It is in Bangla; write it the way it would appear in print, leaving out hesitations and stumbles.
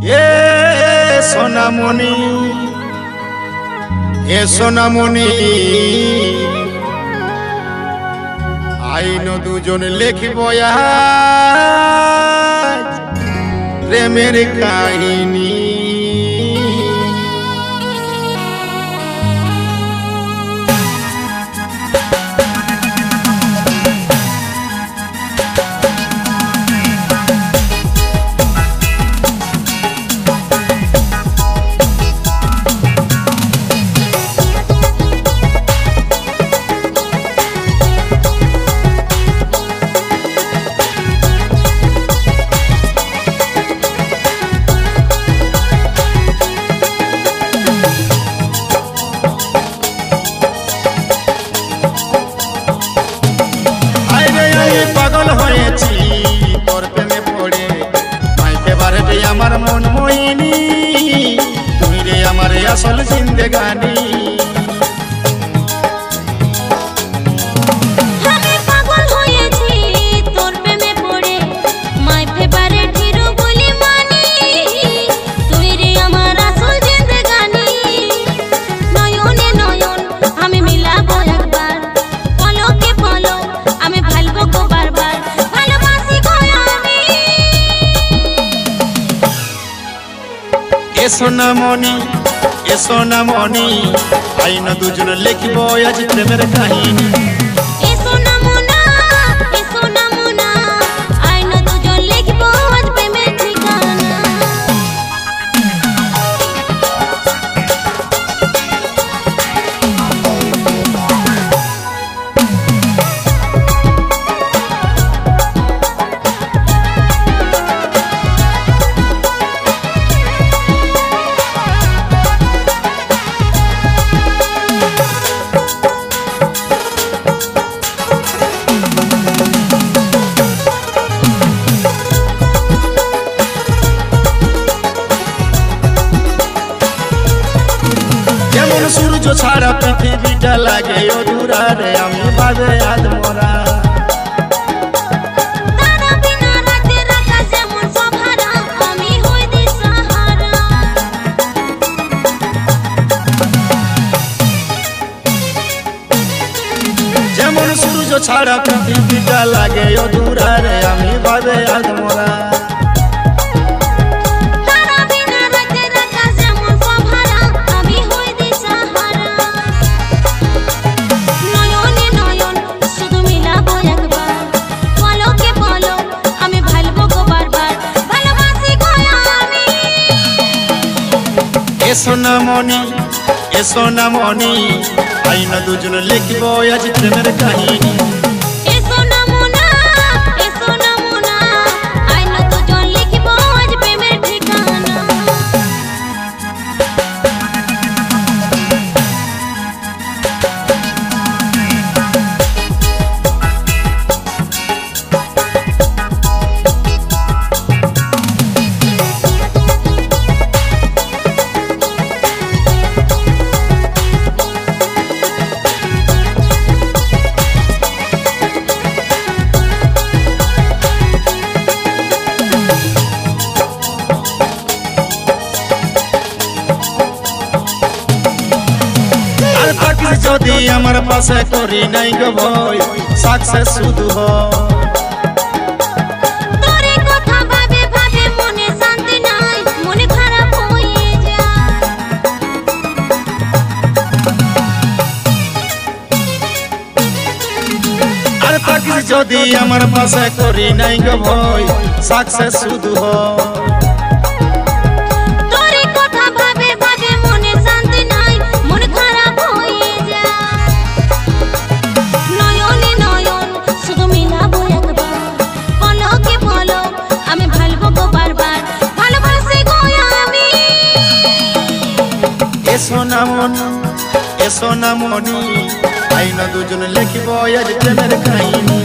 এ সোনামণি, এ সোনামণি, আইন দুজন লিখব আজ প্রেমের কাহিনী। পাগল হয়েছি তোর প্রেমে পড়ে, মাই ফেভারিট আমার মন মোহিনী, তুই রে আমার আসল জিন্দেগানি। এ সোনামণি, এ সোনামণি, আইন দুজন লিখব আজ প্রেমের কাহিনী। এ সোনামনা, এ সোনামনা, আইন দুজন লিখব আজ প্রেমের ঠিকানা। সূর্য ছাড়া পৃথিবীটা লাগে অধুরা রে, আমি ভাবে আজ মরা। তারা বিনা রাতের আকাশ যেমন সভারা, আমি হই দিশাহারা। যেমন সূর্য ছাড়া পৃথিবীটা লাগে অধুরা রে, আমি ভাবে আজ মরা। এ সোনামণি, এ সোনামণি, আইন দুজন লিখব আজ প্রেমের কাহিনী। এ সোনামনা, এ সোনামনা, আইন দুজন লিখব আজ প্রেমের ঠিকানা। যদি আমার পাশে করি নাই গো ভয়, সাকসেস শুধু তোরে কথা ভাবে ভাবে মনে শান্তি নাই, মনে খারাপ হয়ে যায়। আর থাকিস যদি আমার পাশে করি নাই গো ভয়, সাকসেস শুধু এ সোনামণি, এ সোনামণি, আইন দুজন লিখব আজ প্রেমের কাহিনী।